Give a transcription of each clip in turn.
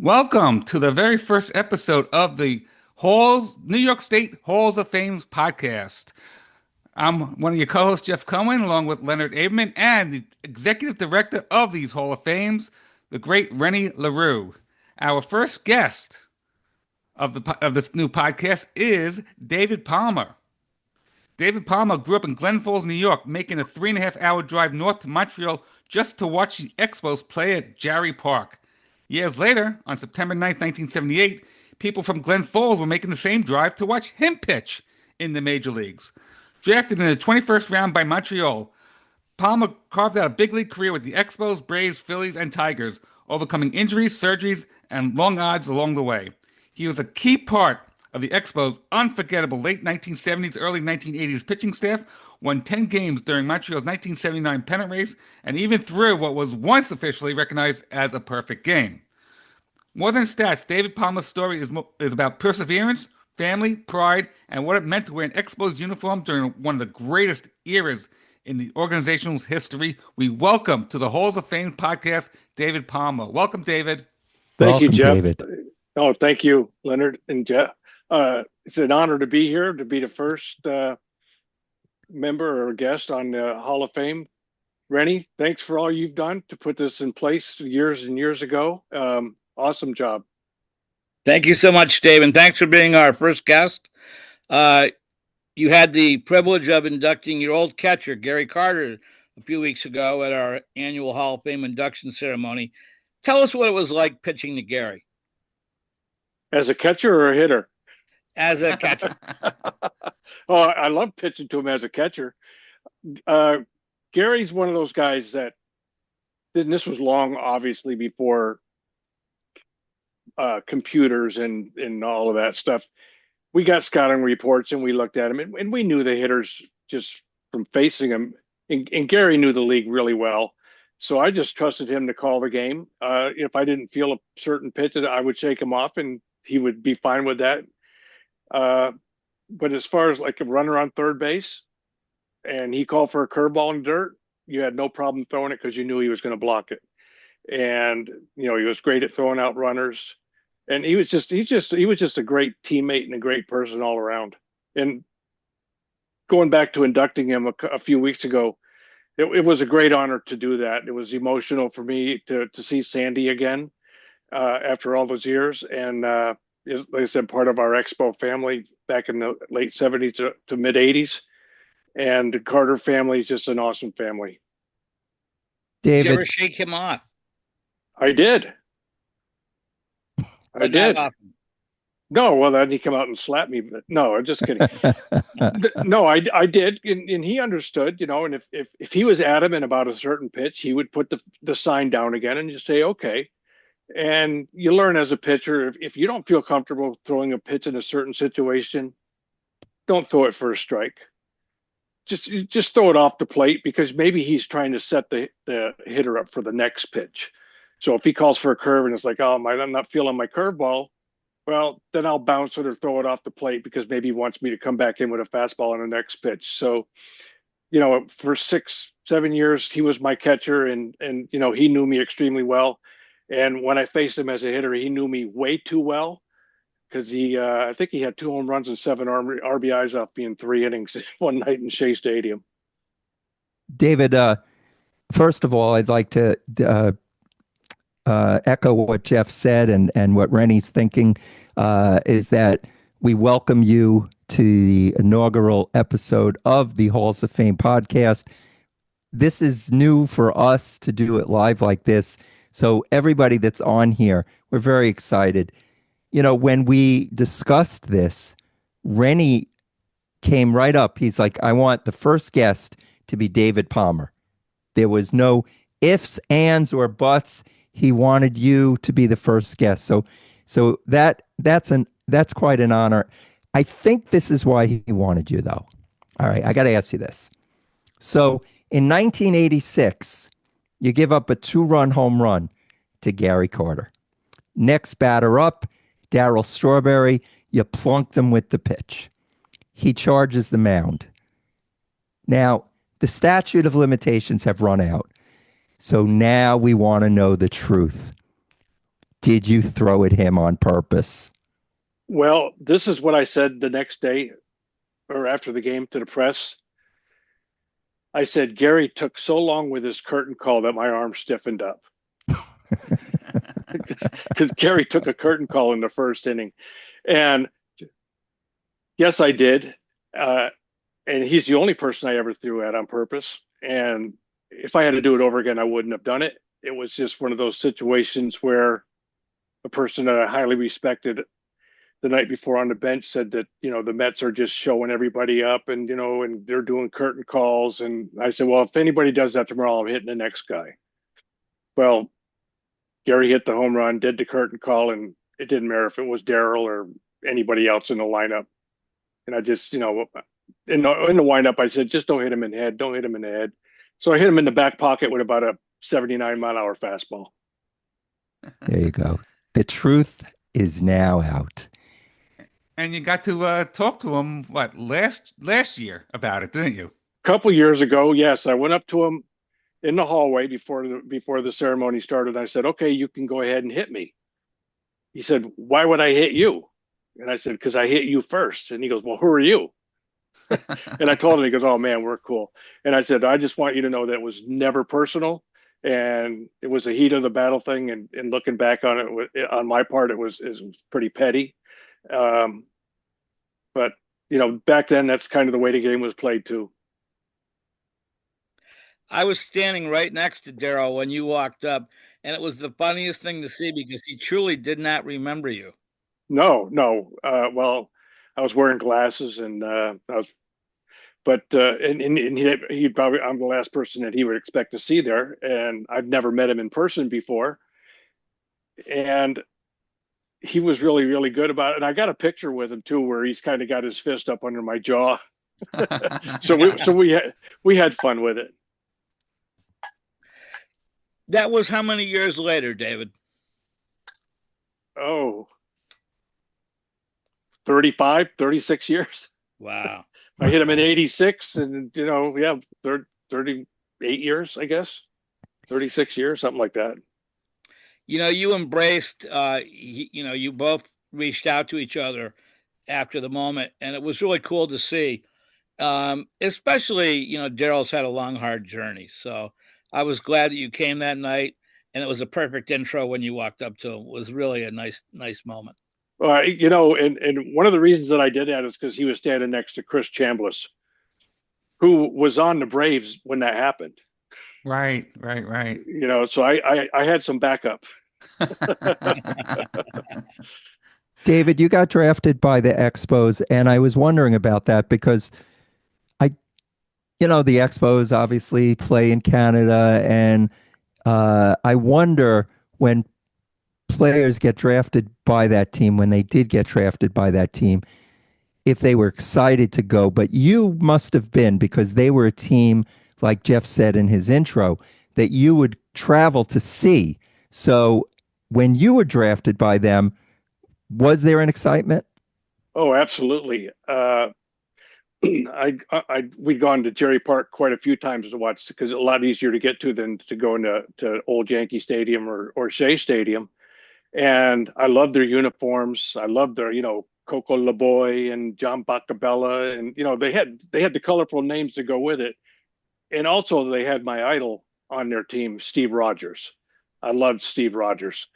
Welcome to the very first episode of the New York State Halls of Fame podcast. I'm one of your co-hosts, Jeff Cohen, along with Leonard Aberman and the executive director of these Hall of Fames, the great Rennie LaRue. Our first guest of this new podcast is David Palmer. David Palmer grew up in Glen Falls, New York, making a 3.5 hour drive north to Montreal just to watch the Expos play at Jarry Park. Years later, on September 9th, 1978, people from Glen Falls were making the same drive to watch him pitch in the major leagues. Drafted in the 21st round by Montreal, Palmer carved out a big league career with the Expos, Braves, Phillies, and Tigers, overcoming injuries, surgeries, and long odds along the way. He was a key part of the Expos' unforgettable late 1970s, early 1980s pitching staff, won 10 games during Montreal's 1979 pennant race, and even threw what was once officially recognized as a perfect game. More than stats, David Palmer's story is about perseverance, family, pride, and what it meant to wear an Expos uniform during one of the greatest eras in the organization's history. We welcome to the Halls of Fame podcast, David Palmer. Welcome, David. Thank you, Welcome, Jeff. David. Oh, thank you, Leonard and Jeff. It's an honor to be here, to be the first member or guest on the Hall of Fame. Rennie, thanks for all you've done to put this in place years and years ago. Awesome job. Thank you so much, Dave, and thanks for being our first guest. You had the privilege of inducting your old catcher, Gary Carter, a few weeks ago at our annual Hall of Fame induction ceremony. Tell us what it was like pitching to Gary. As a catcher or a hitter? As a catcher. Oh, I love pitching to him as a catcher. Gary's one of those guys that, and this was long, obviously, before computers and all of that stuff. We got scouting reports and we looked at him and we knew the hitters just from facing him. And Gary knew the league really well. So I just trusted him to call the game. If I didn't feel a certain pitch, I would shake him off and he would be fine with that. But as far as like a runner on third base and he called for a curveball in dirt, you had no problem throwing it because you knew he was going to block it. And, he was great at throwing out runners. And he was just a great teammate and a great person all around. And going back to inducting him a few weeks ago, it was a great honor to do that. It was emotional for me to see Sandy again after all those years. And like I said, part of our Expo family back in the late 70s to mid 80s. And the Carter family is just an awesome family. David, did you ever shake him off? I did. I did. No, well, then he come out and slap me. But no, I'm just kidding. No, I did, and he understood, And if he was adamant about a certain pitch, he would put the sign down again and just say, okay. And you learn as a pitcher, if you don't feel comfortable throwing a pitch in a certain situation, don't throw it for a strike. Just throw it off the plate because maybe he's trying to set the hitter up for the next pitch. So if he calls for a curve and it's like, oh, I'm not feeling my curveball, well, then I'll bounce it or throw it off the plate because maybe he wants me to come back in with a fastball on the next pitch. So, for 6-7 years, he was my catcher and he knew me extremely well. And when I faced him as a hitter, he knew me way too well because I think he had 2 home runs and 7 RBIs off being 3 innings one night in Shea Stadium. David, first of all, I'd like to echo what Jeff said and what Rennie's thinking is that we welcome you to the inaugural episode of the Halls of Fame podcast. This is new for us to do it live like this. So everybody that's on here, we're very excited. When we discussed this, Rennie came right up. He's like, I want the first guest to be David Palmer. There was no ifs, ands, or buts. He wanted you to be the first guest. So that's quite an honor. I think this is why he wanted you, though. All right, I got to ask you this. So in 1986, you give up a 2-run home run to Gary Carter. Next batter up, Darryl Strawberry, you plunked him with the pitch. He charges the mound. Now, the statute of limitations have run out. So now we want to know the truth. did you throw at him on purpose? Well, this is what I said the next day or after the game to the press. I said, Gary took so long with his curtain call that my arm stiffened up. Because Gary took a curtain call in the first inning. And yes, I did. And he's the only person I ever threw at on purpose. And if I had to do it over again, I wouldn't have done it. It was just one of those situations where a person that I highly respected the night before on the bench said that, the Mets are just showing everybody up and, and they're doing curtain calls. And I said, well, if anybody does that tomorrow, I'm hitting the next guy. Well, Gary hit the home run, did the curtain call, and it didn't matter if it was Darryl or anybody else in the lineup. And I just, in the windup, I said, just don't hit him in the head. Don't hit him in the head. So I hit him in the back pocket with about a 79-mile-an-hour fastball. There you go. The truth is now out. And you got to talk to him, last year about it, didn't you? A couple years ago, yes, I went up to him in the hallway before the ceremony started. I said, okay, you can go ahead and hit me. He said, why would I hit you? And I said, because I hit you first. And he goes, well, who are you? And I told him, he goes, oh man, we're cool. And I said, I just want you to know that it was never personal. And it was a heat of the battle thing. And looking back on it, on my part, it was pretty petty. But, back then, that's kind of the way the game was played too. I was standing right next to Darryl when you walked up, and it was the funniest thing to see because he truly did not remember you. No. Well, I was wearing glasses and he probably, I'm the last person that he would expect to see there. And I've never met him in person before. And he was really, really good about it. And I got a picture with him too, where he's kind of got his fist up under my jaw. So we had fun with it. That was how many years later, David? Oh, 35, 36 years. Wow. I hit him in 86 and, 38 years, I guess. 36 years, something like that. You embraced, you both reached out to each other after the moment, and it was really cool to see. Especially, Darryl's had a long, hard journey. So I was glad that you came that night, and it was a perfect intro when you walked up to him. It was really a nice moment. And one of the reasons that I did that is because he was standing next to Chris Chambliss, who was on the Braves when that happened. Right. So I had some backup. David, you got drafted by the Expos, and I was wondering about that because the Expos obviously play in Canada, and I wonder when players get drafted by that team, when they did get drafted by that team, if they were excited to go. But you must have been, because they were a team, like Jeff said in his intro, that you would travel to see. So when you were drafted by them, was there an excitement? Oh, absolutely. We'd gone to Jerry Park quite a few times to watch, because it's a lot easier to get to than to go to Old Yankee Stadium or Shea Stadium. And I loved their uniforms. I loved their, Coco LeBoy and John Bacabella. And, they had the colorful names to go with it. And also they had my idol on their team, Steve Rogers. I loved Steve Rogers.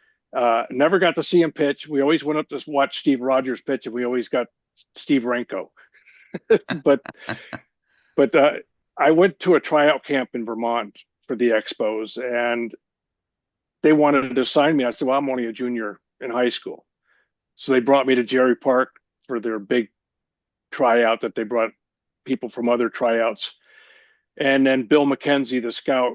Never got to see him pitch. We always went up to watch Steve Rogers pitch, and we always got Steve Renko. but I went to a tryout camp in Vermont for the Expos, and they wanted to sign me. I said, well, I'm only a junior in high school. So they brought me to Jerry Park for their big tryout that they brought people from other tryouts. And then Bill McKenzie, the scout,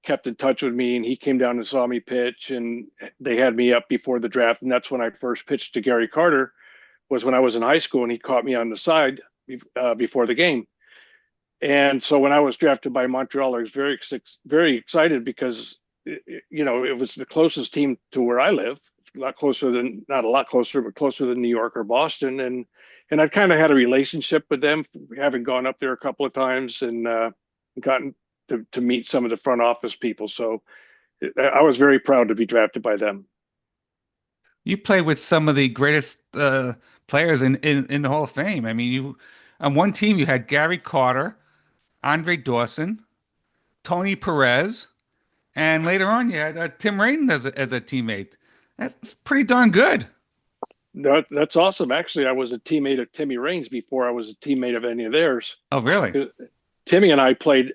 kept in touch with me, and he came down and saw me pitch, and they had me up before the draft. And that's when I first pitched to Gary Carter, was when I was in high school, and he caught me on the side before the game. And so when I was drafted by Montreal, I was very, very excited because, it was the closest team to where I live, not a lot closer, but closer than New York or Boston. And I've kind of had a relationship with them, having gone up there a couple of times and gotten to meet some of the front office people. So I was very proud to be drafted by them. You play with some of the greatest players in the Hall of Fame. I mean, you on one team you had Gary Carter, Andre Dawson, Tony Perez, and later on you had Tim Raines as a teammate. That's pretty darn good. That's awesome. Actually, I was a teammate of Timmy Raines before I was a teammate of any of theirs. Oh, really? Timmy and I played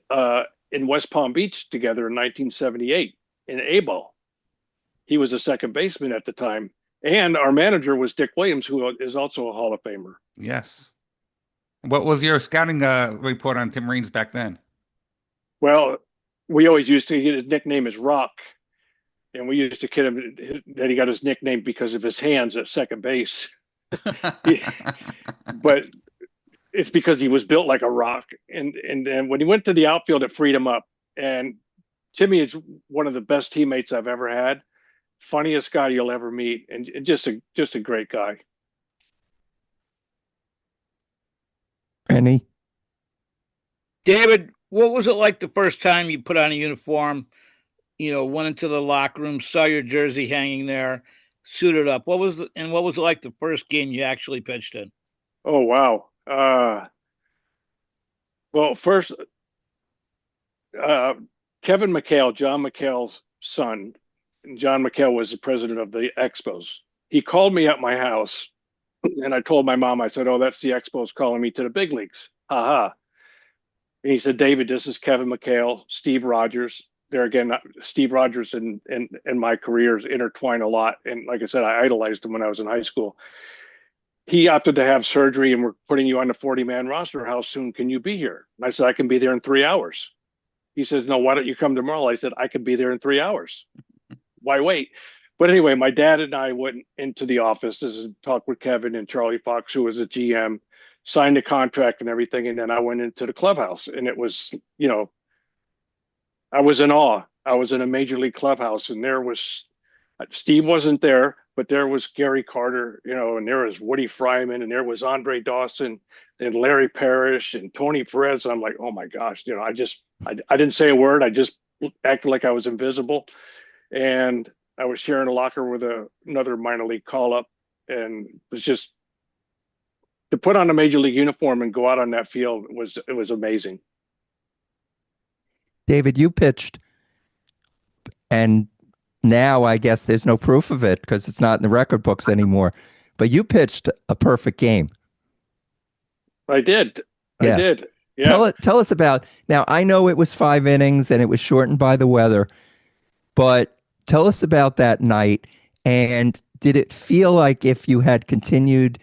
in West Palm Beach together in 1978 in A ball. He was a second baseman at the time, and our manager was Dick Williams, who is also a Hall of Famer. Yes. What was your scouting report on Tim Raines back then? Well, we always used to get his nickname is Rock, and we used to kid him that he got his nickname because of his hands at second base. But it's because he was built like a rock. And when he went to the outfield, it freed him up. And Timmy is one of the best teammates I've ever had. Funniest guy you'll ever meet, and just a great guy. Any? David, what was it like the first time you put on a uniform? Went into the locker room, saw your jersey hanging there, suited up. What was it like the first game you actually pitched in? Oh wow. Well, first, Kevin McHale, John McHale's son. John McHale was the president of the Expos. He called me at my house, and I told my mom, I said, "Oh, that's the Expos calling me to the big leagues." Ha ha. And he said, "David, this is Kevin McHale, Steve Rogers." There again, Steve Rogers and my careers intertwine a lot. And like I said, I idolized him when I was in high school. He opted to have surgery, and we're putting you on the 40-man roster. How soon can you be here? And I said, I can be there in 3 hours. He says, no, why don't you come tomorrow? I said, I could be there in 3 hours. Why wait? But anyway, my dad and I went into the office and talked with Kevin and Charlie Fox, who was a GM, signed the contract and everything. And then I went into the clubhouse, and it was, I was in awe. I was in a major league clubhouse, and there was Steve wasn't there, but there was Gary Carter, and there was Woody Fryman, and there was Andre Dawson, and Larry Parrish, and Tony Perez. I'm like, oh my gosh, I didn't say a word. I just acted like I was invisible, and I was sharing a locker with another minor league call up, and it was just to put on a major league uniform and go out on that field was amazing. David, you pitched, and now I guess there's no proof of it because it's not in the record books anymore. But you pitched a perfect game. I did. Yeah. I did. Yeah. Tell us about, now I know it was 5 innings and it was shortened by the weather, but tell us about that night. And did it feel like if you had continued,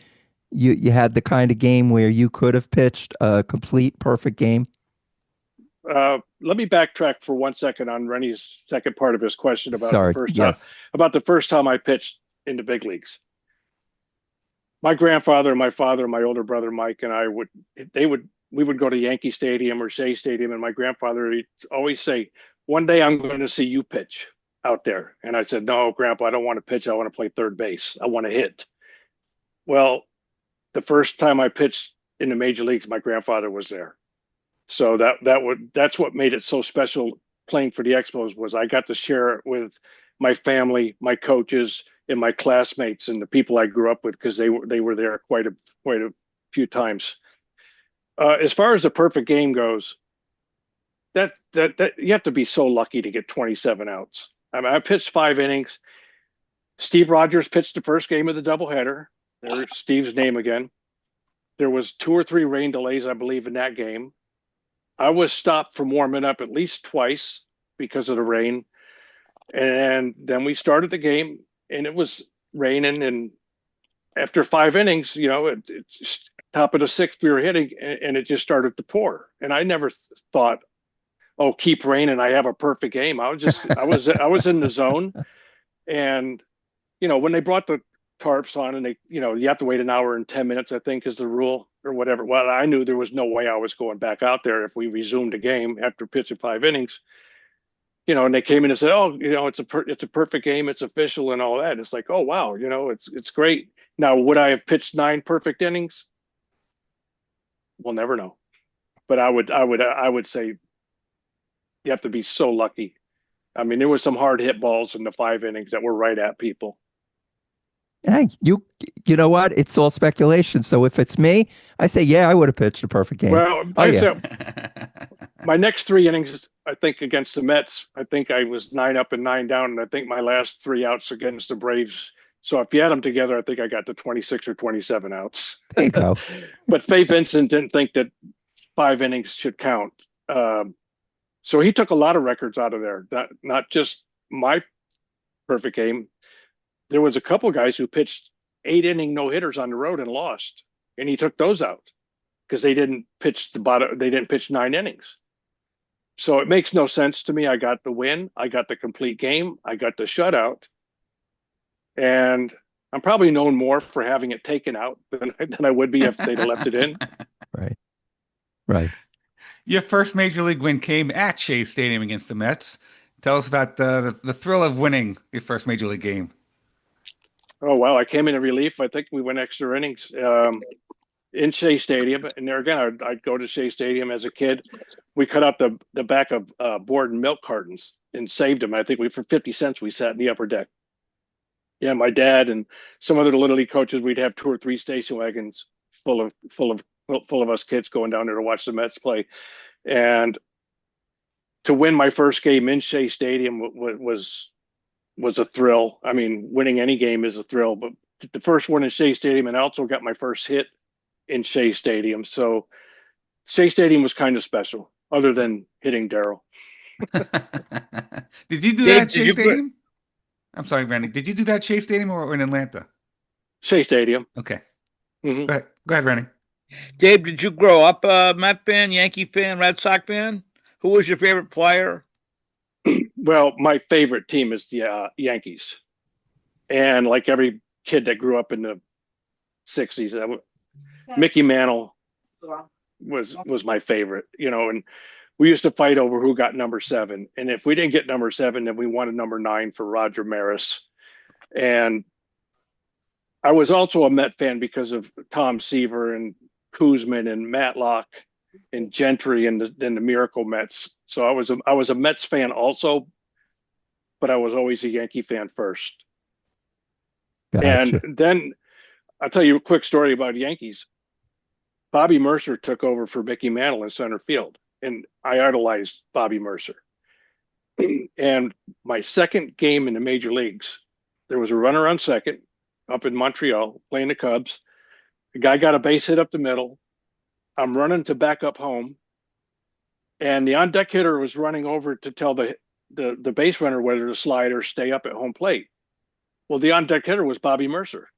you had the kind of game where you could have pitched a complete perfect game? Let me backtrack for 1 second on Rennie's second part of his question about the first time I pitched in the big leagues. My grandfather, my father, my older brother Mike, and I we would go to Yankee Stadium or Shea Stadium, and my grandfather he'd always say, "One day I'm going to see you pitch out there." And I said, "No, Grandpa, I don't want to pitch. I want to play third base. I want to hit." Well, the first time I pitched in the major leagues, my grandfather was there. So that's what made it so special playing for the Expos was I got to share it with my family, my coaches, and my classmates and the people I grew up with because they were there quite a few times. As far as the perfect game goes, that you have to be so lucky to get 27 outs. I mean, I pitched 5 innings. Steve Rogers pitched the first game of the doubleheader. There's Steve's name again. There was 2 or 3 rain delays, I believe, in that game. I was stopped from warming up at least twice because of the rain. And then we started the game, and it was raining. And after 5 innings, it's top of the 6th, we were hitting, and it just started to pour. And I never thought, oh, keep raining, I have a perfect game. I was in the zone. And, when they brought the tarps on and you have to wait an hour and 10 minutes, I think is the rule or whatever. Well, I knew there was no way I was going back out there if we resumed the game after pitching 5 innings, and they came in and said, oh, it's a perfect game. It's official and all that. It's like, oh, wow. It's great. Now, would I have pitched 9 perfect innings? We'll never know. But I would say you have to be so lucky. I mean, there were some hard hit balls in the 5 innings that were right at people. Hey, you know what? It's all speculation. So if it's me, I say, yeah, I would have pitched a perfect game. Well, Oh, yeah. My next 3 innings, I think against the Mets, I think I was 9 up and 9 down, and I think my last 3 outs against the Braves. So if you add them together, I think I got to 26 or 27 outs. There you go. But Faye Vincent didn't think that 5 innings should count. So he took a lot of records out of there. Not just my perfect game. There was a couple guys who pitched 8 inning no hitters on the road and lost, and he took those out because they didn't pitch the bottom. They didn't pitch 9 innings. So it makes no sense to me. I got the win. I got the complete game. I got the shutout, and I'm probably known more for having it taken out than I would be if they'd have left it in. Right. Right. Your first major league win came at Shea Stadium against the Mets. Tell us about the thrill of winning your first major league game. Oh wow! I came in relief. I think we went extra innings in Shea Stadium, and there again, I'd go to Shea Stadium as a kid. We cut out the back of board and milk cartons and saved them. I think for 50 cents we sat in the upper deck. Yeah, my dad and some other little league coaches, we'd have 2 or 3 station wagons full of us kids going down there to watch the Mets play, and to win my first game in Shea Stadium was a thrill. I mean, winning any game is a thrill, but the first one in Shea Stadium, and I also got my first hit in Shea Stadium. So Shea Stadium was kind of special, other than hitting Daryl. Did you do that at Shea Stadium? I'm sorry, Randy. Did you do that at Shea Stadium or in Atlanta? Shea Stadium. Okay. Mm-hmm. Go ahead, Randy. Dave, did you grow up a Met fan, Yankee fan, Red Sox fan? Who was your favorite player? Well, my favorite team is the Yankees. And like every kid that grew up in the 60s, Mickey Mantle was my favorite, and we used to fight over who got number 7. And if we didn't get number 7, then we wanted number 9 for Roger Maris. And I was also a Met fan because of Tom Seaver and Koosman and Matlock and Gentry and the Miracle Mets. So I was a Mets fan also, but I was always a Yankee fan first. Gotcha. And then I'll tell you a quick story about Yankees. Bobby Mercer took over for Mickey Mantle in center field, and I idolized Bobby Mercer. And my second game in the major leagues, there was a runner on second up in Montreal playing the Cubs. The guy got a base hit up the middle. I'm running to back up home, and the on-deck hitter was running over to tell the base runner whether to slide or stay up at home plate. Well, the on-deck hitter was Bobby Mercer.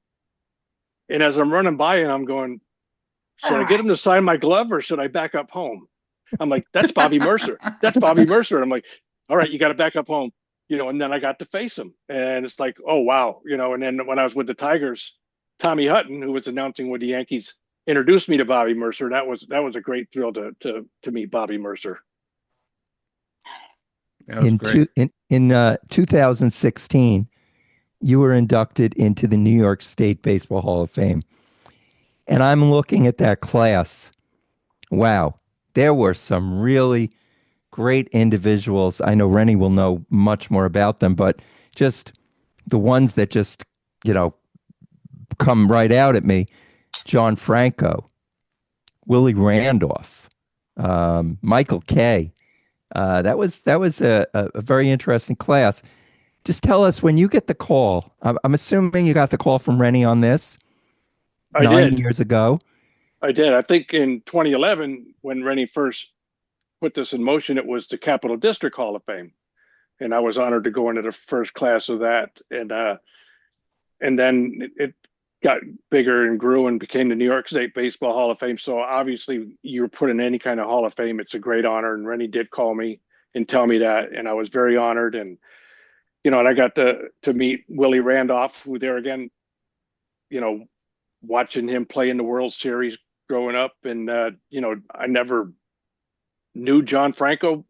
And as I'm running by and I'm going, should I get him to sign my glove or should I back up home? I'm like, that's Bobby Mercer. That's Bobby Mercer. And I'm like, all right, you got to back up home, and then I got to face him. And it's like, oh, wow. And then when I was with the Tigers, Tommy Hutton, who was announcing with the Yankees, introduced me to Bobby Mercer. That was a great thrill to meet Bobby Mercer. That was great. In 2016, you were inducted into the New York State Baseball Hall of Fame. And I'm looking at that class. Wow. There were some really great individuals. I know Rennie will know much more about them, but just the ones that just, come right out at me. John Franco, Willie Randolph, Michael Kay. That was a very interesting class. Just tell us when you get the call. I'm assuming you got the call from Rennie on this. I 9 did. years ago. I did. I think in 2011, when Rennie first put this in motion, it was the Capital District Hall of Fame, and I was honored to go into the first class of that. And then it got bigger and grew and became the New York State Baseball Hall of Fame. So obviously, you're put in any kind of Hall of Fame, it's a great honor. And Rennie did call me and tell me that, and I was very honored. And and I got to meet Willie Randolph, who there again, watching him play in the World Series growing up. And, I never knew John Franco.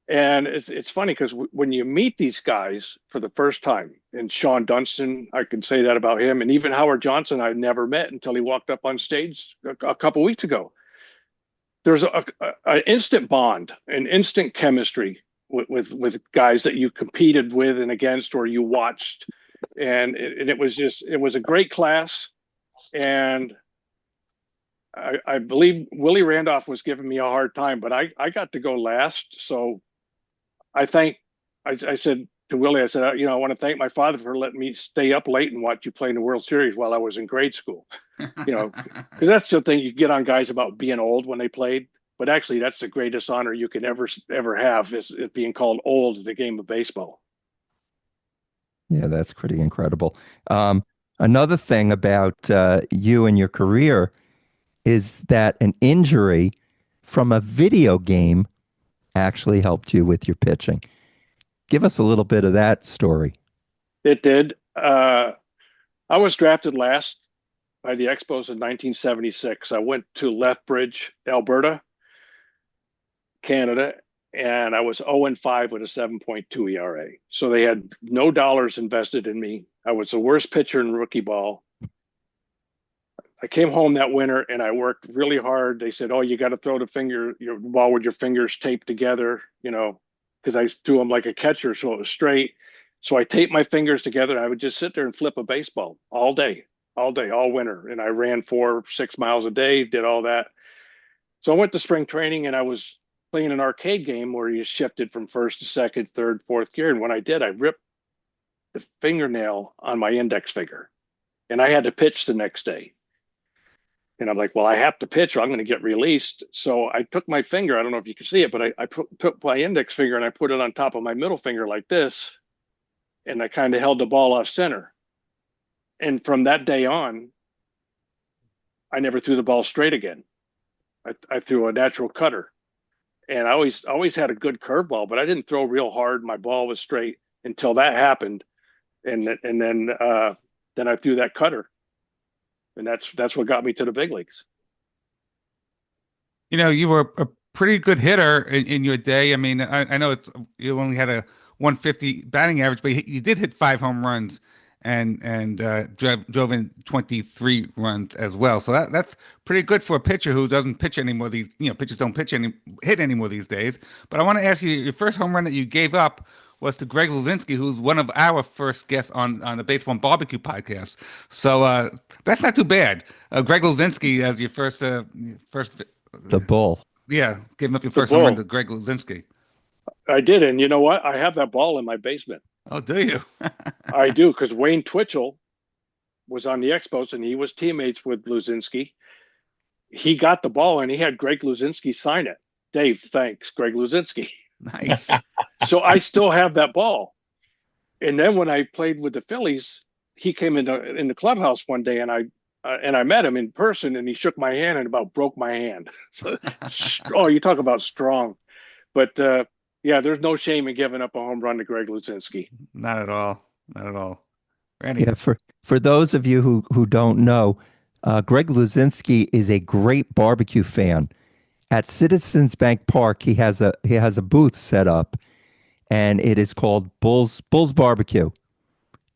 And it's funny because when you meet these guys for the first time, and Sean Dunston, I can say that about him, and even Howard Johnson, I never met until he walked up on stage a couple weeks ago. There's an instant bond, an instant chemistry with guys that you competed with and against, or you watched and it was a great class. And I believe Willie Randolph was giving me a hard time, but I got to go last. So I thank, I said to Willie, I said, I want to thank my father for letting me stay up late and watch you play in the World Series while I was in grade school. Because that's the thing you get on guys about being old when they played. But actually, that's the greatest honor you can ever have is being called old in the game of baseball. Yeah, that's pretty incredible. Another thing about you and your career is that an injury from a video game actually helped you with your pitching. Give us a little bit of that story. It did. I was drafted last by the Expos in 1976. I went to Lethbridge, Alberta, Canada, and I was 0-5 with a 7.2 ERA. So they had no dollars invested in me. I was the worst pitcher in rookie ball. I came home that winter and I worked really hard. They said, "Oh, you got to throw your ball with your fingers taped together," because I threw them like a catcher, so it was straight. So I taped my fingers together. And I would just sit there and flip a baseball all day, all winter. And I ran 4-6 miles a day, did all that. So I went to spring training and I was playing an arcade game where you shifted from first to second, third, fourth gear. And when I did, I ripped the fingernail on my index finger and I had to pitch the next day. And I'm like, well, I have to pitch or I'm going to get released. So I took my finger. I don't know if you can see it, but I took my index finger and I put it on top of my middle finger like this. And I kind of held the ball off center. And from that day on, I never threw the ball straight again. I threw a natural cutter. And I always had a good curveball, but I didn't throw real hard. My ball was straight until that happened. And then I threw that cutter. And that's what got me to the big leagues. You were a pretty good hitter in your day. I mean, I know you only had a 150 batting average, but you did hit 5 home runs and drove in 23 runs as well. So that's pretty good for a pitcher who doesn't pitch anymore. Pitchers don't hit anymore these days. But I want to ask you, your first home run that you gave up was to Greg Luzinski, who's one of our first guests on the Baseball and Barbecue podcast. So that's not too bad. Greg Luzinski as your first. The bull. Yeah, giving up your The first home run bull. to Greg Luzinski. I did. And you know what? I have that ball in my basement. Oh, do you? I do, because Wayne Twitchell was on the Expos and he was teammates with Luzinski. He got the ball and he had Greg Luzinski sign it. Dave, thanks, Greg Luzinski. Nice. So I still have that ball. And then when I played with the Phillies, he came in the clubhouse one day and I met him in person and he shook my hand and about broke my hand. So, oh, you talk about strong. But yeah, there's no shame in giving up a home run to Greg Luzinski. Not at all. Not at all. Randy. Yeah, for those of you who don't know, Greg Luzinski is a great barbecue fan. At Citizens Bank Park, he has a booth set up, and it is called Bull's Barbecue.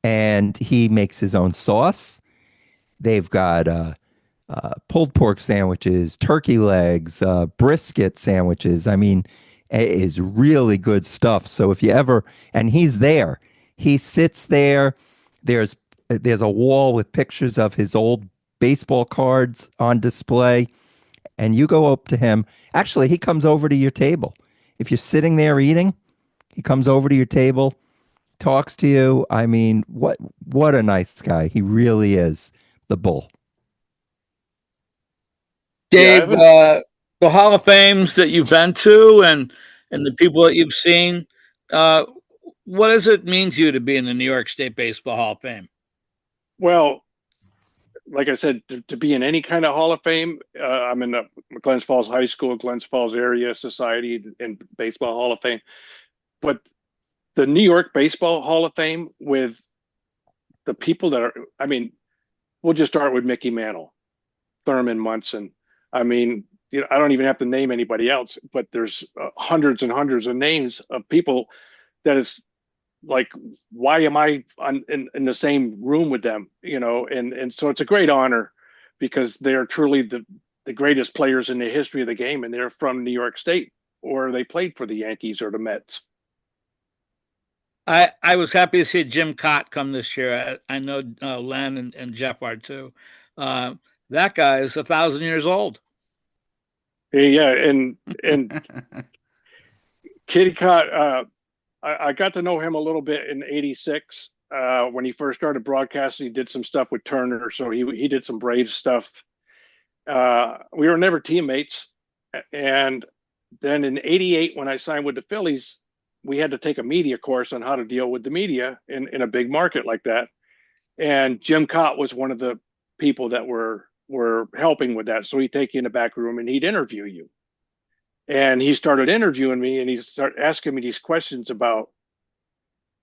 And he makes his own sauce. They've got pulled pork sandwiches, turkey legs, brisket sandwiches. I mean, it is really good stuff. So if you ever, and he's there, he sits there. There's a wall with pictures of his old baseball cards on display. And you go up to him. Actually, he comes over to your table. If you're sitting there eating, he comes over to your table, talks to you. I mean, what a nice guy. He really is the bull. Dave, the Hall of Fames that you've been to and the people that you've seen, what does it mean to you to be in the New York State Baseball Hall of Fame? Well, like I said, to be in any kind of Hall of Fame, I'm in the Glens Falls High School, Glens Falls Area Society and Baseball Hall of Fame. But the New York Baseball Hall of Fame with the people that are, I mean, we'll just start with Mickey Mantle, Thurman Munson. I mean, I don't even have to name anybody else, but there's hundreds and hundreds of names of people that is like, why am I in the same room with them? And so it's a great honor because they are truly the greatest players in the history of the game, and they're from New York State, or they played for the Yankees or the Mets. I was happy to see Jim Cott come this year. I know Len and Jeff are too. Uh, that guy is 1,000 years old. Yeah, and Kitty Cott, I got to know him a little bit in '86 when he first started broadcasting. He did some stuff with Turner, so he did some Braves stuff. We were never teammates, and then in '88 when I signed with the Phillies, we had to take a media course on how to deal with the media in a big market like that. And Jim Cott was one of the people that were helping with that. So he'd take you in the back room and he'd interview you. And he started interviewing me and he started asking me these questions about,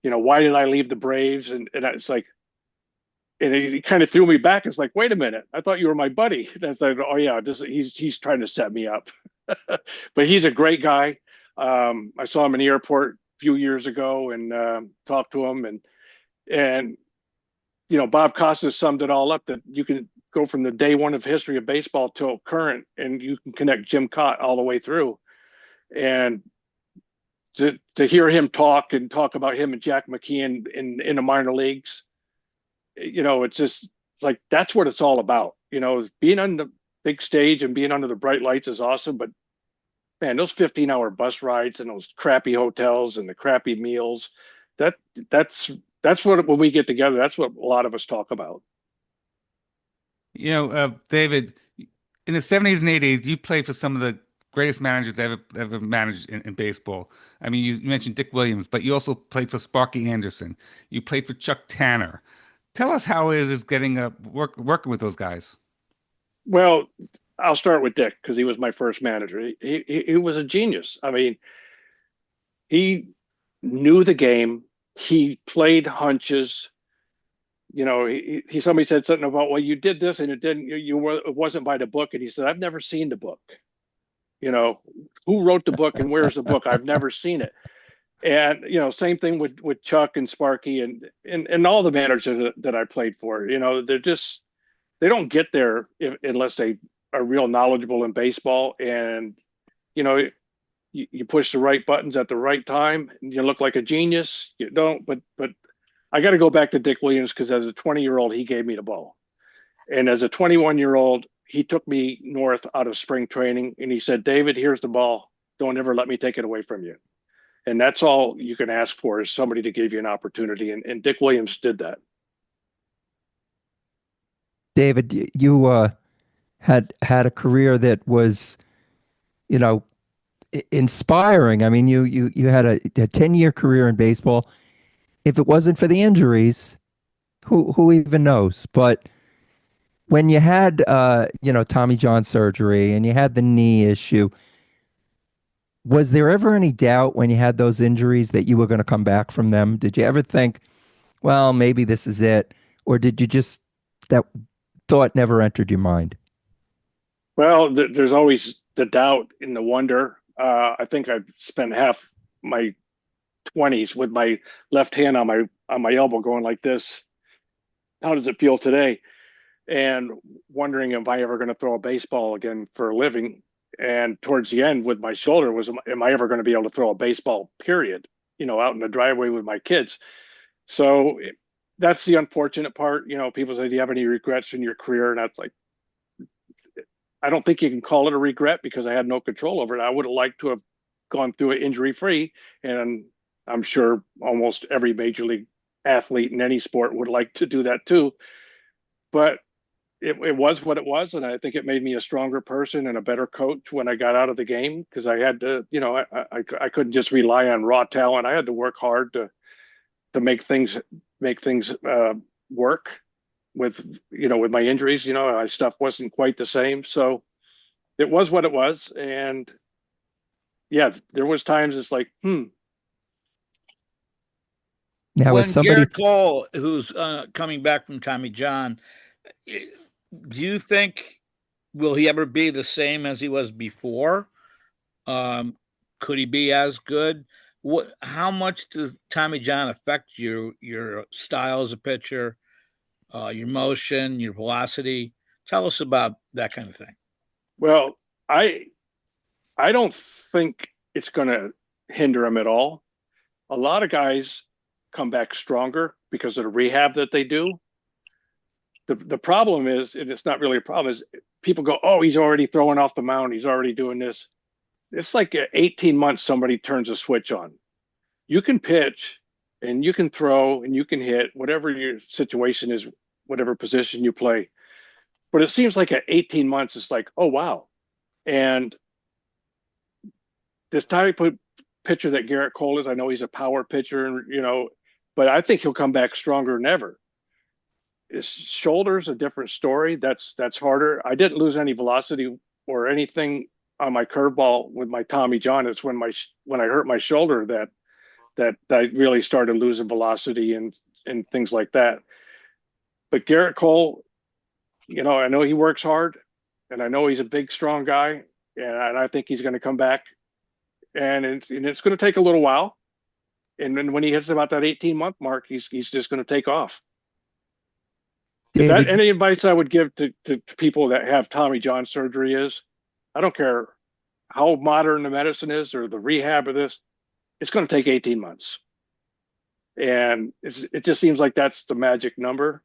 why did I leave the Braves? And it's like, and he kind of threw me back. It's like, wait a minute, I thought you were my buddy. And I said, oh yeah, he's trying to set me up. But he's a great guy. I saw him in the airport a few years ago and talked to him and Bob Costas summed it all up that you can go from the day one of history of baseball till current, and you can connect Jim Cott all the way through. And to hear him talk about him and Jack McKeon in the minor leagues, it's like that's what it's all about. Being on the big stage and being under the bright lights is awesome, but man, those 15-hour bus rides and those crappy hotels and the crappy meals, that's what, when we get together, that's what a lot of us talk about. David, in the 70s and 80s, you played for some of the greatest managers ever managed in baseball. I mean, you mentioned Dick Williams, but you also played for Sparky Anderson. You played for Chuck Tanner. Tell us how it is getting working with those guys. Well, I'll start with Dick because he was my first manager. He was a genius. I mean, he knew the game. He played hunches. Somebody said something about, well, you did this and it didn't. It wasn't by the book. And he said, I've never seen the book. Who wrote the book and where's the book? I've never seen it. And same thing with Chuck and Sparky and all the managers that I played for. They don't get there unless they are real knowledgeable in baseball. And you push the right buttons at the right time and you look like a genius. You don't, but I got to go back to Dick Williams because as a 20-year-old, he gave me the ball. And as a 21-year-old, he took me north out of spring training and he said, David, here's the ball. Don't ever let me take it away from you. And that's all you can ask for is somebody to give you an opportunity. And Dick Williams did that. David, you had a career that was, inspiring. I mean, you had a 10-year career in baseball. If it wasn't for the injuries, who even knows? But when you had Tommy John surgery and you had the knee issue, was there ever any doubt when you had those injuries that you were going to come back from them? Did you ever think, well, maybe this is it? Or did you just, that thought never entered your mind? Well, there's always the doubt and the wonder. I think I've spent half my 20s with my left hand on my elbow going like this. How does it feel today? And wondering if I ever going to throw a baseball again for a living. And towards the end with my shoulder was, am I ever going to be able to throw a baseball, period, out in the driveway with my kids? So that's the unfortunate part. People say, do you have any regrets in your career? And that's like, I don't think you can call it a regret because I had no control over it. I would have liked to have gone through it injury free. And I'm sure almost every major league athlete in any sport would like to do that too. But it was what it was. And I think it made me a stronger person and a better coach when I got out of the game because I had to, I couldn't just rely on raw talent. I had to work hard to make things work with my injuries. My stuff wasn't quite the same. So it was what it was. And yeah, there was times it's like, Now, When as somebody, Garrett Cole, who's coming back from Tommy John, do you think will he ever be the same as he was before? Could he be as good? How much does Tommy John affect your style as a pitcher, your motion, your velocity? Tell us about that kind of thing. well, I don't think it's going to hinder him at all. A lot of guys come back stronger because of the rehab that they do. The problem is, and it's not really a problem, is people go, oh, he's already throwing off the mound. He's already doing this. It's like 18 months somebody turns a switch on. You can pitch and you can throw and you can hit whatever your situation is, whatever position you play. But it seems like at 18 months, it's like, oh, wow. And this type of pitcher that Garrett Cole is, I know he's a power pitcher, and but I think he'll come back stronger than ever. His shoulder's a different story. That's harder. I didn't lose any velocity or anything on my curveball with my Tommy John. It's when I hurt my shoulder that I really started losing velocity and things like that. But Garrett Cole, I know he works hard, and I know he's a big, strong guy, and I think he's going to come back. And it's going to take a little while. And then when he hits about that 18-month mark, he's just going to take off. David, Any advice I would give to people that have Tommy John surgery is, I don't care how modern the medicine is or the rehab of this, it's going to take 18 months. And it just seems like that's the magic number.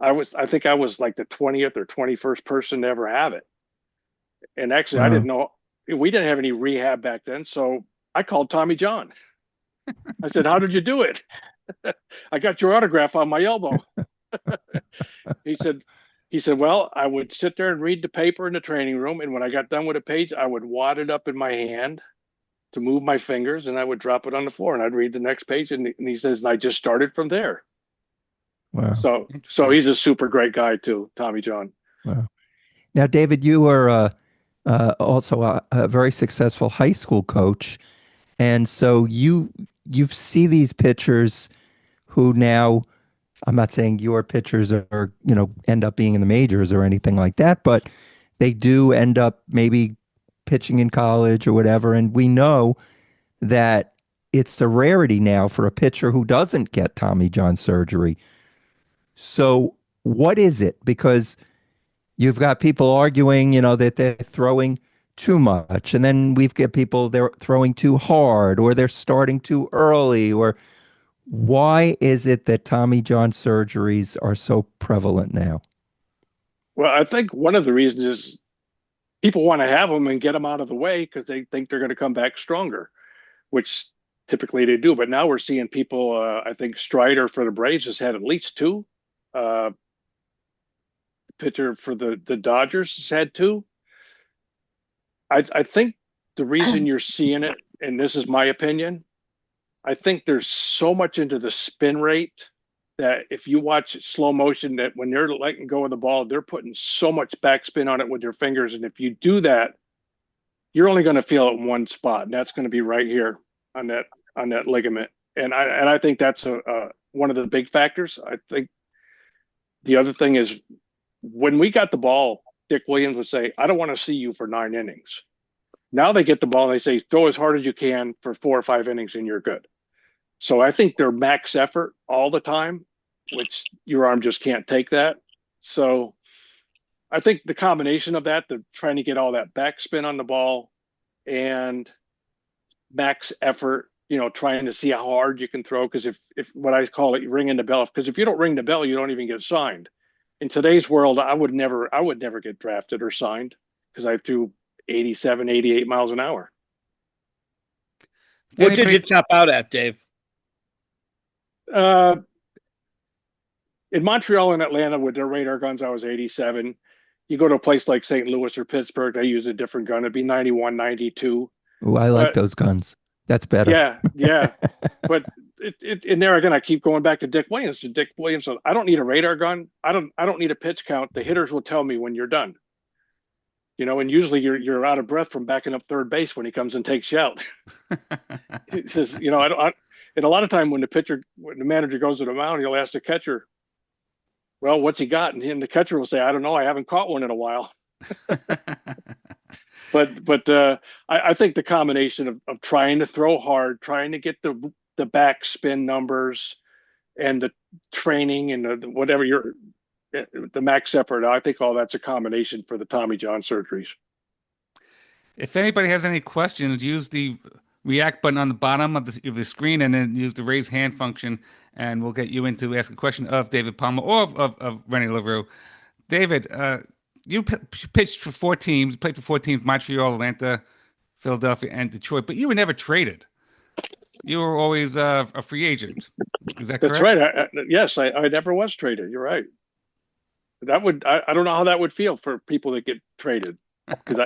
I think I was like the 20th or 21st person to ever have it. And actually, I didn't know, we didn't have any rehab back then. So I called Tommy John. I said, how did you do it? I got your autograph on my elbow. He said, well, I would sit there and read the paper in the training room. And when I got done with a page, I would wad it up in my hand to move my fingers, and I would drop it on the floor and I'd read the next page. And he says, and I just started from there. wow. So he's a super great guy too, Tommy John. Wow. Now, David, you were also a very successful high school coach. And so you see these pitchers who now, I'm not saying your pitchers are, end up being in the majors or anything like that, but they do end up maybe pitching in college or whatever. And we know that it's a rarity now for a pitcher who doesn't get Tommy John surgery. So what is it? Because you've got people arguing, that they're throwing too much. And then we've got people, they're throwing too hard, or they're starting too early. Or why is it that Tommy John surgeries are so prevalent now? Well, I think one of the reasons is people want to have them and get them out of the way because they think they're going to come back stronger, which typically they do. But now we're seeing people, I think Strider for the Braves has had at least two. Pitcher for the Dodgers has had two. I think the reason you're seeing it, and this is my opinion, I think there's so much into the spin rate that if you watch slow motion, that when they're letting go of the ball, they're putting so much backspin on it with their fingers. And if you do that, you're only going to feel it in one spot, and that's going to be right here on that ligament. And I think that's one of the big factors. I think the other thing is when we got the ball, Dick Williams would say, I don't want to see you for 9 innings. Now they get the ball and they say, throw as hard as you can for 4 or 5 innings and you're good. So I think they're max effort all the time, which your arm just can't take that. So I think the combination of that, the trying to get all that backspin on the ball and max effort, trying to see how hard you can throw. Because if what I call it ringing the bell, because if you don't ring the bell, you don't even get signed. In today's world, I would never get drafted or signed because I threw 87, 88 miles an hour. What did you top out at, Dave? In Montreal and Atlanta with their radar guns, I was 87. You go to a place like St. Louis or Pittsburgh, they use a different gun. It'd be 91, 92. Oh, I like those guns. That's better. Yeah. But in there again, I keep going back to Dick Williams. So I don't need a radar gun. I don't need a pitch count. The hitters will tell me when you're done. And usually you're out of breath from backing up third base when he comes and takes you out. He says, and a lot of time when the manager goes to the mound, he'll ask the catcher, well, what's he got? And the catcher will say, I don't know. I haven't caught one in a while. But I think the combination of trying to throw hard, trying to get the backspin numbers and the training and the max effort, I think all that's a combination for the Tommy John surgeries. If anybody has any questions, use the react button on the bottom of the screen, and then use the raise hand function, and we'll get you in to ask a question of David Palmer or of Rennie LaRue. David, you pitched for 4 teams, played for 4 teams: Montreal, Atlanta, Philadelphia, and Detroit. But you were never traded. You were always a free agent. Is that That's correct? right. Yes, I never was traded. You're right. I don't know how that would feel for people that get traded, because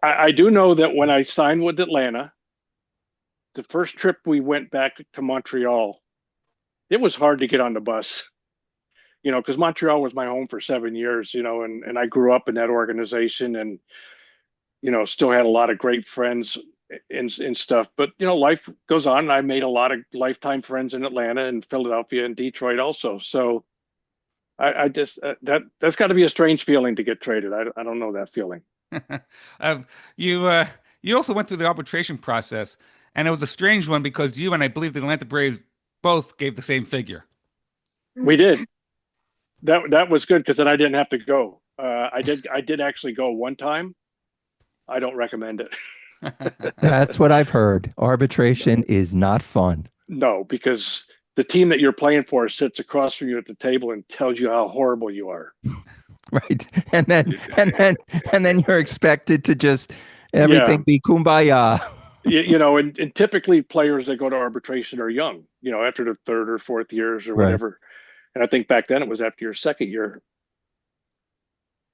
I do know that when I signed with Atlanta, the first trip we went back to Montreal, it was hard to get on the bus, because Montreal was my home for 7 years, and I grew up in that organization, and still had a lot of great friends and stuff. But life goes on, and I made a lot of lifetime friends in Atlanta and Philadelphia and Detroit also. So I just that's got to be a strange feeling to get traded. I don't know that feeling. Um, you also went through the arbitration process, and it was a strange one because you and I believe the Atlanta Braves both gave the same figure. We did. That was good, because then I didn't have to go. I did actually go one time. I don't recommend it. That's what I've heard. Arbitration is not fun. No, because the team that you're playing for sits across from you at the table and tells you how horrible you are. Right. And then you're expected to just everything be kumbaya. And typically players that go to arbitration are young, after the third or fourth years or Right. whatever. And I think back then it was after your second year.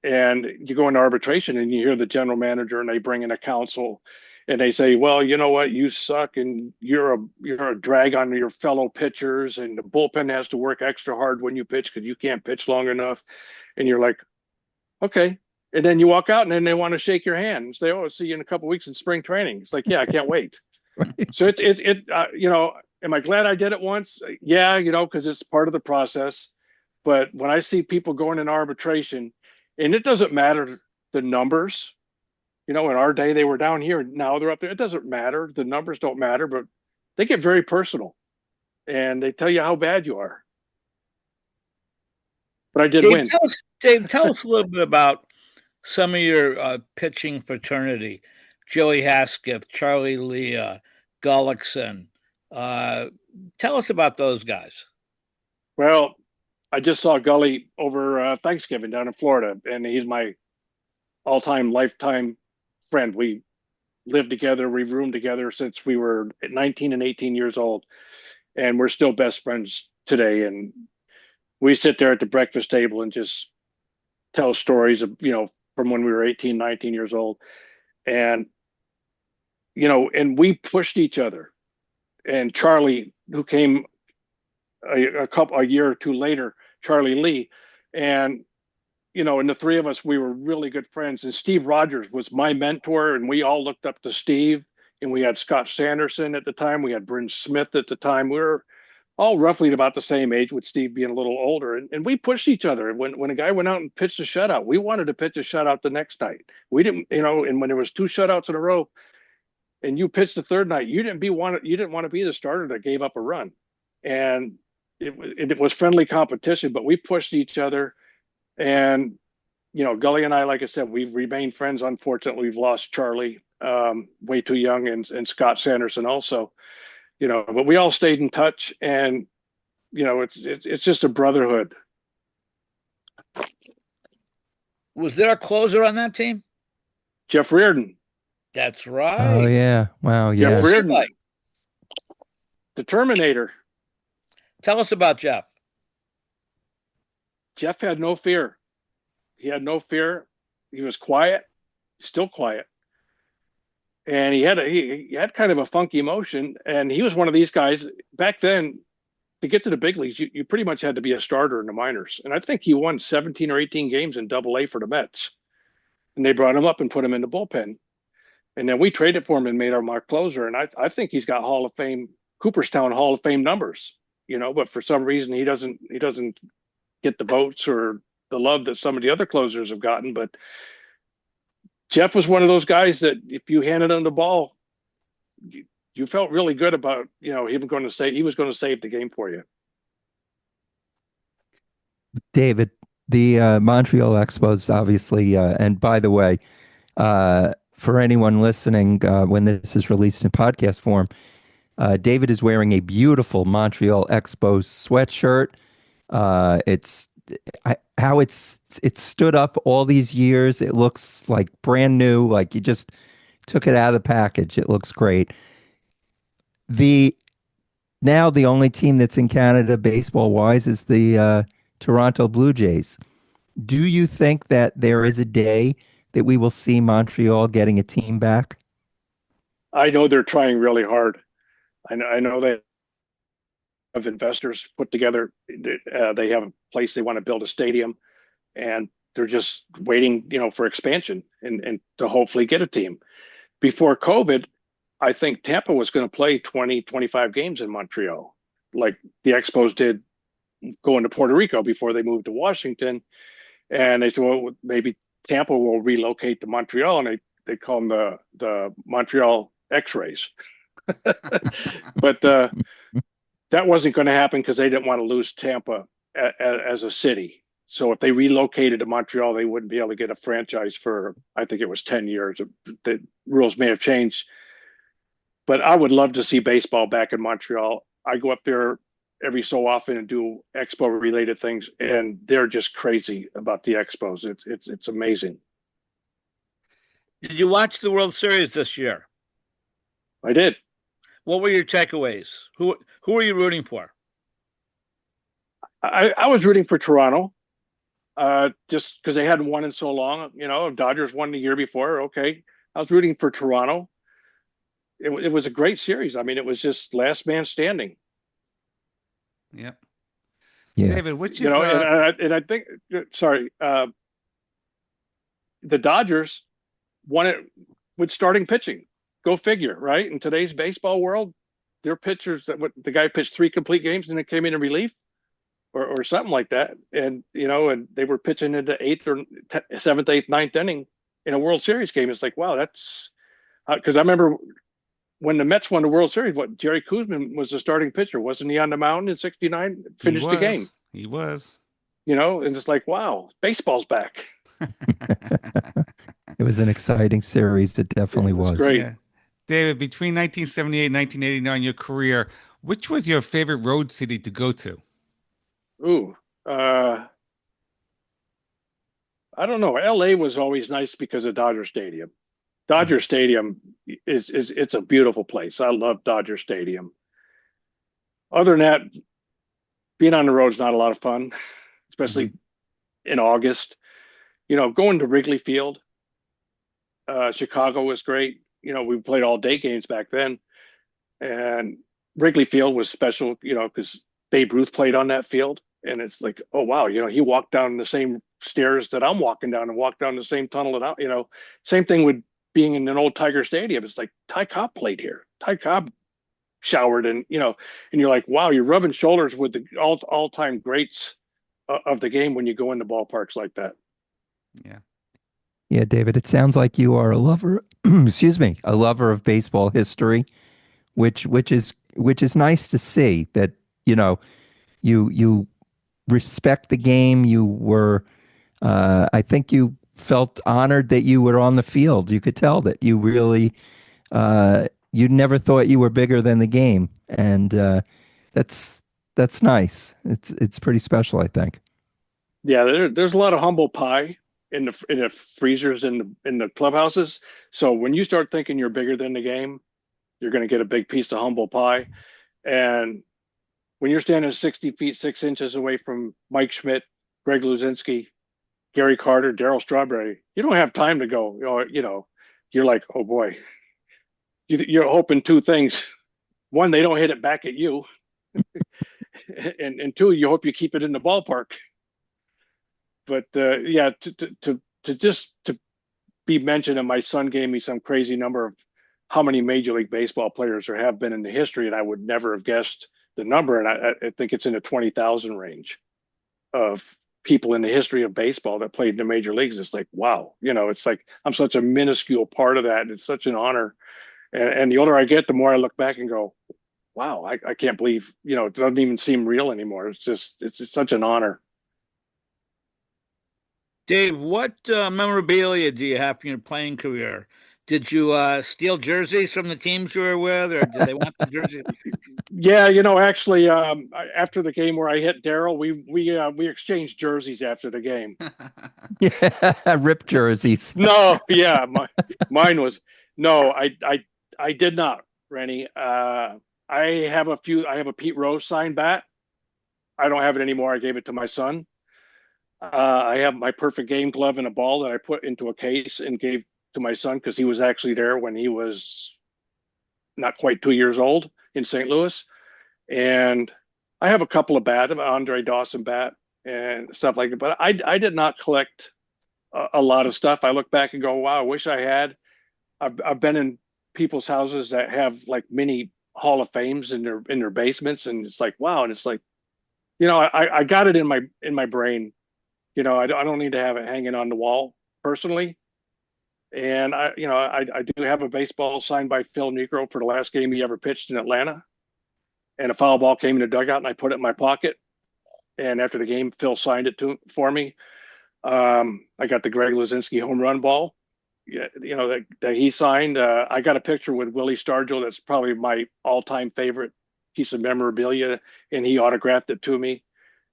And you go into arbitration and you hear the general manager, and they bring in a counsel, and they say, well, you know what, you suck, and you're a drag on your fellow pitchers, and the bullpen has to work extra hard when you pitch because you can't pitch long enough. And you're like, okay. And then you walk out, and then they want to shake your hand and say, oh, I'll see you in a couple of weeks in spring training. It's like, yeah, I can't wait. Right. So am I glad I did it once? Yeah, because it's part of the process. But when I see people going in arbitration, and it doesn't matter the numbers, in our day they were down here, now they're up there. It doesn't matter. The numbers don't matter, but they get very personal, and they tell you how bad you are. But I did win. Dave, tell us a little bit about some of your pitching fraternity: Joey Hasketh, Charlie Lee, Gullickson. Tell us about those guys. Well, I just saw Gully over Thanksgiving down in Florida, and he's my all-time lifetime friend. We lived together, we roomed together since we were 19 and 18 years old, and we're still best friends today. And we sit there at the breakfast table and just tell stories of, from when we were 18, 19 years old. And, and we pushed each other. And Charlie, who came a year or two later, Charlie Lee, and and the three of us, we were really good friends. And Steve Rogers was my mentor, and we all looked up to Steve. And we had Scott Sanderson at the time, we had Bryn Smith at the time. We were all roughly about the same age, with Steve being a little older, and we pushed each other. When a guy went out and pitched a shutout, we wanted to pitch a shutout the next night. We didn't, and when there was 2 shutouts in a row, and you pitched the third night, you didn't want to be the starter that gave up a run. And it was friendly competition, but we pushed each other. And Gully and I, like I said, we've remained friends. Unfortunately, we've lost Charlie way too young, and Scott Sanderson also. But we all stayed in touch, and it's just a brotherhood. Was there a closer on that team? Jeff Reardon. That's right. Oh yeah. Wow. Yeah. Jeff Reardon, Like? the Terminator. Tell us about Jeff. Jeff had no fear. He had no fear. He was quiet, still quiet. And he had kind of a funky motion. And he was one of these guys back then. To get to the big leagues, you pretty much had to be a starter in the minors. And I think he won 17 or 18 games in Double-A for the Mets. And they brought him up and put him in the bullpen. And then we traded for him and made our closer. And I think he's got Cooperstown Hall of Fame numbers. But for some reason he doesn't get the votes or the love that some of the other closers have gotten. But Jeff was one of those guys that if you handed him the ball, you felt really good about, he was going to save the game for you. David, the Montreal Expos, obviously, and by the way, for anyone listening, when this is released in podcast form, David is wearing a beautiful Montreal Expos sweatshirt. It's how it's stood up all these years. It looks like brand new, like you just took it out of the package. It looks great. The Now the only team that's in Canada baseball wise is the Toronto Blue Jays. Do you think that there is a day that we will see Montreal getting a team back? I know they're trying really hard. I know they have investors put together. They have a place they want to build a stadium, and they're just waiting, for expansion and to hopefully get a team. Before COVID, I think Tampa was going to play 20, 25 games in Montreal, like the Expos did going to Puerto Rico before they moved to Washington. And they said, well, maybe Tampa will relocate to Montreal, and they call them the Montreal X-rays. But that wasn't going to happen because they didn't want to lose Tampa as a city. So if they relocated to Montreal, they wouldn't be able to get a franchise for, I think it was 10 years. The rules may have changed. But I would love to see baseball back in Montreal. I go up there every so often and do Expo related things, and they're just crazy about the Expos. It's amazing. Did you watch the World Series this year? I did. What were your takeaways? Who are you rooting for? I was rooting for Toronto, just because they hadn't won in so long. Dodgers won the year before. Okay, I was rooting for Toronto. It was a great series. I mean, it was just last man standing. Yep. Yeah. David, which is and I think, sorry, the Dodgers won it with starting pitching. Go figure, right? In today's baseball world, their pitchers the guy pitched 3 complete games and it came in relief or something like that. And and they were pitching into 8th or 7th, 8th, 9th inning in a World Series game. It's like, wow, that's because I remember when the Mets won the World Series, Jerry Koosman was the starting pitcher. Wasn't he on the mound in '69? Finished the game. He was. And it's like, wow, baseball's back. It was an exciting series. It definitely It was was. great. Yeah. David, between 1978 and 1989, your career, which was your favorite road city to go to? Ooh, I don't know. LA was always nice because of Dodger Stadium. Dodger Stadium it's a beautiful place. I love Dodger Stadium. Other than that, being on the road is not a lot of fun, especially in August. Going to Wrigley Field, Chicago was great. We played all day games back then, and Wrigley Field was special. Because Babe Ruth played on that field, and it's like, oh wow, he walked down the same stairs that I'm walking down, and walked down the same tunnel that same thing with being in an old Tiger Stadium. It's like Ty Cobb played here. Ty Cobb showered, and and you're like, wow, you're rubbing shoulders with the all-time greats of the game when you go into ballparks like that. Yeah. Yeah, David, it sounds like you are a lover, excuse me, a lover of baseball history, which is nice to see that, you respect the game. You were I think you felt honored that you were on the field. You could tell that you really you never thought you were bigger than the game. And that's nice. It's pretty special, I think. Yeah, there's a lot of humble pie in the freezers in the clubhouses. So when you start thinking you're bigger than the game, you're going to get a big piece of humble pie. And when you're standing 60 feet 6 inches away from Mike Schmidt, Greg Luzinski, Gary Carter, Darryl Strawberry, you don't have time to go. You're like, oh boy, you're hoping 2 things: one, they don't hit it back at you, and 2, you hope you keep it in the ballpark. But yeah, to be mentioned, and my son gave me some crazy number of how many Major League Baseball players there have been in the history, and I would never have guessed the number, and I think it's in the 20,000 range of people in the history of baseball that played in the major leagues. It's like, wow, it's like I'm such a minuscule part of that, and it's such an honor. And the older I get, the more I look back and go, wow, I can't believe, it doesn't even seem real anymore. It's just such an honor. Dave, what memorabilia do you have from your playing career Did you steal jerseys from the teams you were with, or did they want the jersey? Yeah, actually, after the game where I hit Daryl, we exchanged jerseys after the game. Yeah, rip jerseys. No, yeah, mine was no, I did not, Rennie. I have a few. I have a Pete Rose signed bat. I don't have it anymore. I gave it to my son. I have my perfect game glove and a ball that I put into a case and gave to my son because he was actually there when he was not quite 2 years old in St. Louis. And I have a couple of bats, Andre Dawson bat and stuff like that. But I did not collect a lot of stuff. I look back and go, wow, I wish I had. I've been in people's houses that have like mini Hall of Fames in their basements, and it's like, wow. And it's like, I got it in my brain. I don't need to have it hanging on the wall personally. And I do have a baseball signed by Phil Niekro for the last game he ever pitched in Atlanta. And a foul ball came in the dugout, and I put it in my pocket. And after the game, Phil signed it for me. I got the Greg Luzinski home run ball, that he signed. I got a picture with Willie Stargell. That's probably my all-time favorite piece of memorabilia, and he autographed it to me.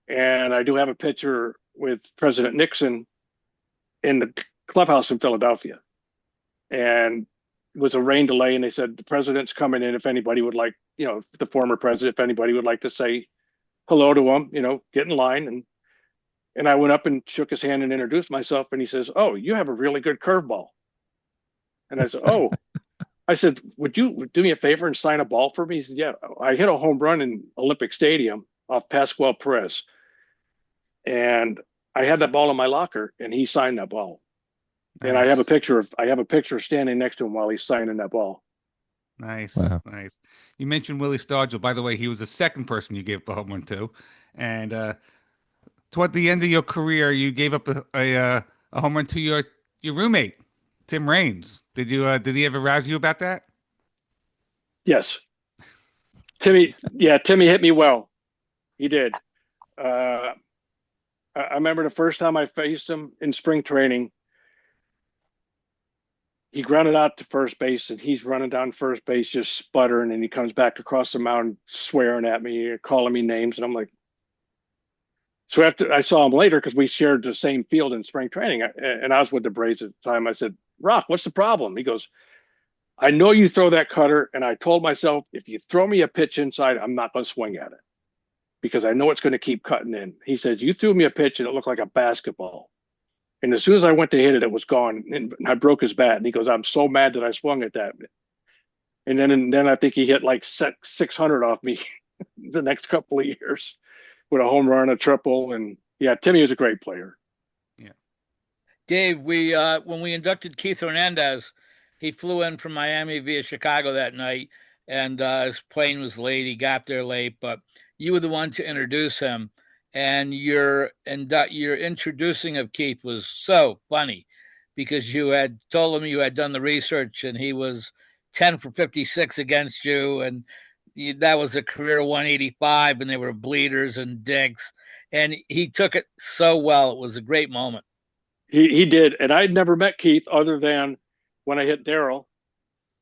And I do have a picture with President Nixon in the clubhouse in Philadelphia. And it was a rain delay, and they said the president's coming in. If anybody would like, the former president, if anybody would like to say hello to him, get in line. And I went up and shook his hand and introduced myself. And he says, "Oh, you have a really good curveball." And I said, "Oh." I said, "Would you do me a favor and sign a ball for me?" He said, "Yeah, I hit a home run in Olympic Stadium off Pascual Perez. And I had that ball in my locker, and he signed that ball." Nice. And I have a picture standing next to him while he's signing that ball. Nice, Wow. nice. You mentioned Willie Stargell. By the way, he was the second person you gave a home run to. And toward the end of your career, you gave up a home run to your roommate, Tim Raines. Did he ever razz you about that? Yes. Timmy hit me well. He did. I remember the first time I faced him in spring training. He grounded out to first base, and he's running down first base, just sputtering, and he comes back across the mound, swearing at me, calling me names, and I'm like. So after I saw him later, because we shared the same field in spring training, and I was with the Braves at the time, I said, "Rock, what's the problem?" He goes, "I know you throw that cutter, and I told myself, if you throw me a pitch inside, I'm not going to swing at it because I know it's going to keep cutting in." He says, "You threw me a pitch, and it looked like a basketball. And as soon as I went to hit it, it was gone. And I broke his bat." And he goes, "I'm so mad that I swung at that." And then I think he hit like 600 off me the next couple of years with a home run, a triple. And yeah, Timmy was a great player. Yeah. Dave, when we inducted Keith Hernandez, he flew in from Miami via Chicago that night, and his plane was late. He got there late, but you were the one to introduce him. And your introducing of Keith was so funny because you had told him you had done the research, and he was 10 for 56 against you, and that was a career 185, and they were bleeders and dinks, and he took it so well. It was a great moment. He did, and I'd never met Keith other than when I hit Daryl.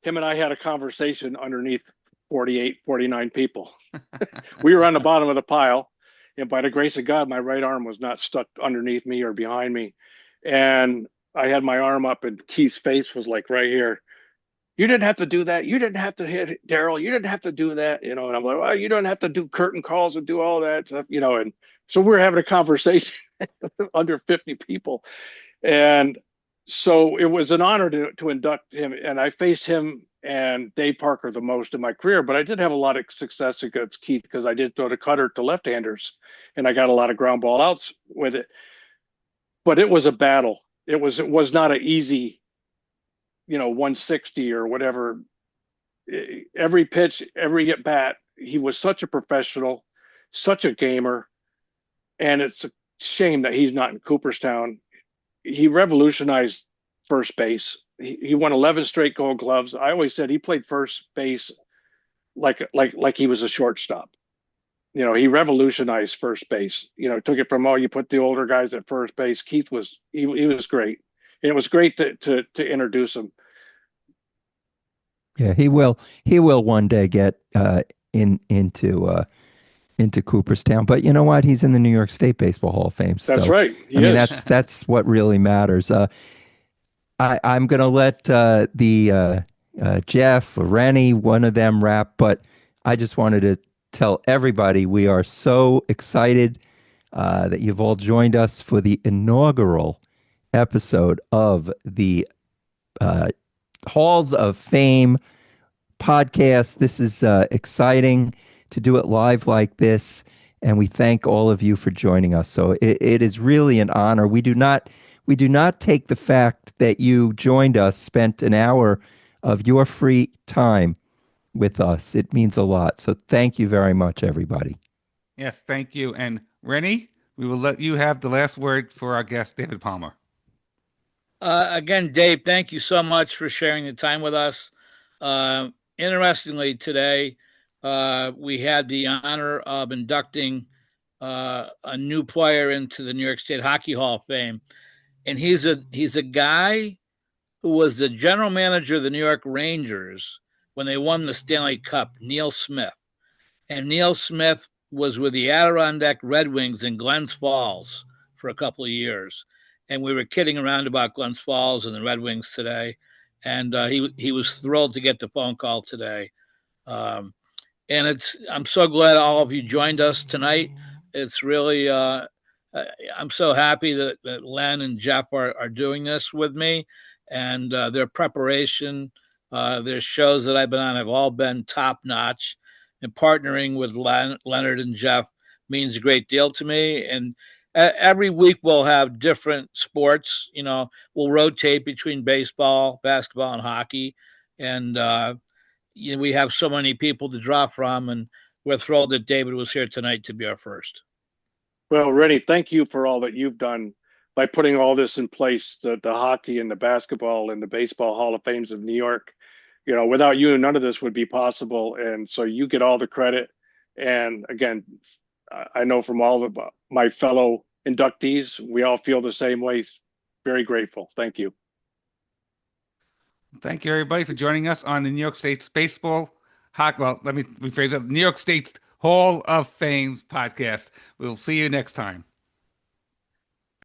Him and I had a conversation underneath 48, 49 people. We were on the bottom of the pile. And by the grace of God, my right arm was not stuck underneath me or behind me. And I had my arm up, and Keith's face was like right here. "You didn't have to do that. You didn't have to hit Daryl. You didn't have to do that." And I'm like, "Well, you don't have to do curtain calls and do all that stuff," And so we're having a conversation under 50 people. And so it was an honor to induct him. And I faced him and Dave Parker the most in my career, but I did have a lot of success against Keith because I did throw the cutter to left-handers, and I got a lot of ground ball outs with it. But it was a battle. It was not an easy, 160 or whatever. Every pitch, every at bat, he was such a professional, such a gamer, and it's a shame that he's not in Cooperstown. He revolutionized first base. He won 11 straight Gold Gloves. I always said he played first base like he was a shortstop. He revolutionized first base. Took it from, you put the older guys at first base. Keith was he was great, and it was great to introduce him. Yeah, he will. He will one day get into Cooperstown. But you know what? He's in the New York State Baseball Hall of Fame. That's So, right. I He mean, is. that's what really matters. I'm going to let the Jeff or Rennie, one of them, wrap. But I just wanted to tell everybody we are so excited that you've all joined us for the inaugural episode of the uh, Halls of Fame podcast. This is exciting to do it live like this, and we thank all of you for joining us. So it is really an honor. We do not take the fact that you joined us, spent an hour of your free time with us. It means a lot. So thank you very much, everybody. Yes, thank you. And Rennie, we will let you have the last word for our guest, David Palmer. Again, Dave, thank you so much for sharing the time with us. Interestingly, today we had the honor of inducting a new player into the New York State Hockey Hall of Fame, and he's a guy who was the general manager of the New York Rangers when they won the Stanley Cup, Neil Smith. And Neil Smith was with the Adirondack Red Wings in Glens Falls for a couple of years. And we were kidding around about Glens Falls and the Red Wings today. And he was thrilled to get the phone call today. Um, and I'm so glad all of you joined us tonight. It's really I'm so happy that Len and Jeff are doing this with me, and their preparation, their shows that I've been on have all been top notch, and partnering with Leonard and Jeff means a great deal to me. And every week we'll have different sports. We'll rotate between baseball, basketball, and hockey, and we have so many people to draw from, and we're thrilled that David was here tonight to be our first. Well, Rennie, thank you for all that you've done by putting all this in place, the hockey and the basketball and the baseball Hall of Fames of New York. Without you, none of this would be possible. And so you get all the credit. And again, I know from all of my fellow inductees, we all feel the same way. Very grateful. Thank you. Thank you, everybody, for joining us on the New York State's Baseball Hockey. Well, let me rephrase that. New York State's Hall of Fame podcast. We'll see you next time.